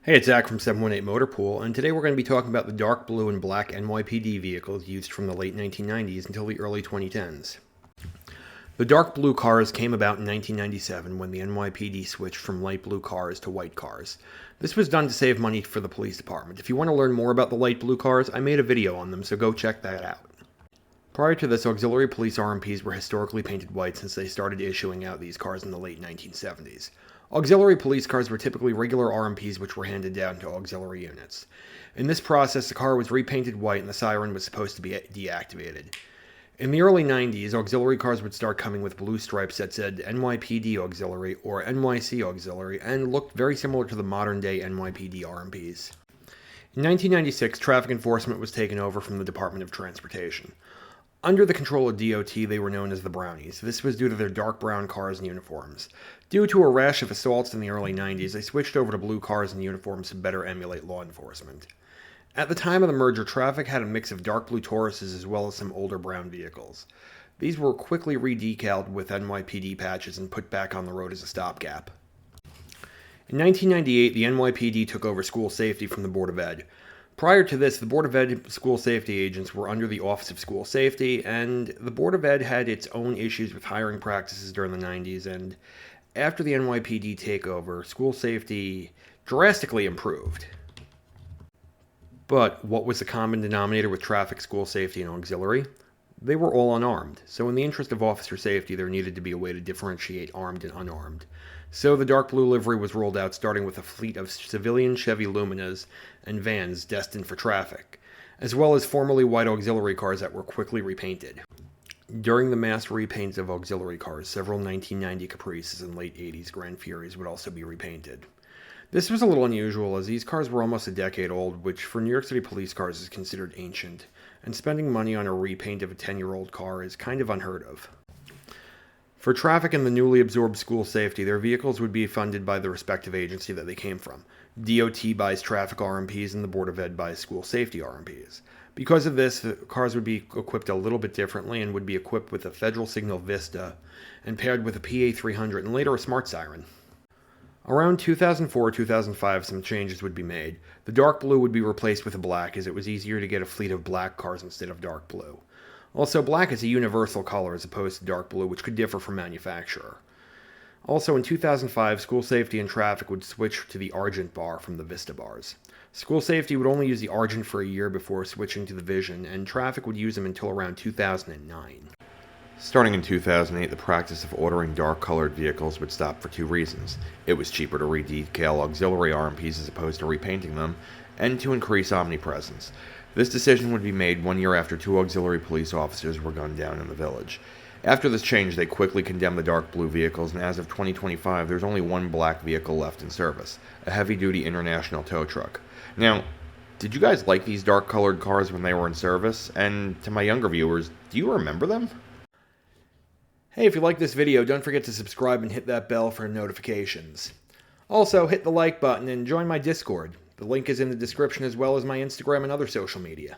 Hey, it's Zach from 718 Motor Pool, and today we're going to be talking about the dark blue and black NYPD vehicles used from the late 1990s until the early 2010s. The dark blue cars came about in 1997 when the NYPD switched from light blue cars to white cars. This was done to save money for the police department. If you want to learn more about the light blue cars, I made a video on them, so go check that out. Prior to this, auxiliary police RMPs were historically painted white since they started issuing out these cars in the late 1970s. Auxiliary police cars were typically regular RMPs which were handed down to auxiliary units. In this process, the car was repainted white and the siren was supposed to be deactivated. In the early 90s, auxiliary cars would start coming with blue stripes that said NYPD Auxiliary or NYC Auxiliary and looked very similar to the modern-day NYPD RMPs. In 1996, traffic enforcement was taken over from the Department of Transportation. Under the control of DOT, they were known as the Brownies. This was due to their dark brown cars and uniforms. Due to a rash of assaults in the early 90s, they switched over to blue cars and uniforms to better emulate law enforcement. At the time of the merger, traffic had a mix of dark blue Tauruses as well as some older brown vehicles. These were quickly re-decaled with NYPD patches and put back on the road as a stopgap. In 1998, the NYPD took over school safety from the Board of Ed. Prior to this, the Board of Ed school safety agents were under the Office of School Safety, and the Board of Ed had its own issues with hiring practices during the 90s, and after the NYPD takeover, school safety drastically improved. But what was the common denominator with traffic, school safety, and auxiliary? They were all unarmed, so in the interest of officer safety, there needed to be a way to differentiate armed and unarmed. So the dark blue livery was rolled out, starting with a fleet of civilian Chevy Luminas and vans destined for traffic, as well as formerly white auxiliary cars that were quickly repainted. During the mass repaints of auxiliary cars, several 1990 Caprices and late 80s Grand Furies would also be repainted. This was a little unusual, as these cars were almost a decade old, which for New York City police cars is considered ancient, and spending money on a repaint of a 10-year-old car is kind of unheard of. For traffic and the newly absorbed school safety, their vehicles would be funded by the respective agency that they came from. DOT buys traffic RMPs and the Board of Ed buys school safety RMPs. Because of this, the cars would be equipped a little bit differently and would be equipped with a Federal Signal Vista and paired with a PA300 and later a smart siren. Around 2004-2005, some changes would be made. The dark blue would be replaced with a black, as it was easier to get a fleet of black cars instead of dark blue. Also, black is a universal color as opposed to dark blue, which could differ from manufacturer. Also, in 2005, school safety and traffic would switch to the Argent bar from the Vista bars. School safety would only use the Argent for a year before switching to the Vision, and traffic would use them until around 2009. Starting in 2008, the practice of ordering dark-colored vehicles would stop for two reasons. It was cheaper to redecal auxiliary RMPs as opposed to repainting them, and to increase omnipresence. This decision would be made 1 year after two auxiliary police officers were gunned down in the village. After this change, they quickly condemned the dark blue vehicles, and as of 2025, there's only one black vehicle left in service, a heavy-duty international tow truck. Now, did you guys like these dark-colored cars when they were in service? And to my younger viewers, do you remember them? Hey, if you like this video, don't forget to subscribe and hit that bell for notifications. Also, hit the like button and join my Discord. The link is in the description as well as my Instagram and other social media.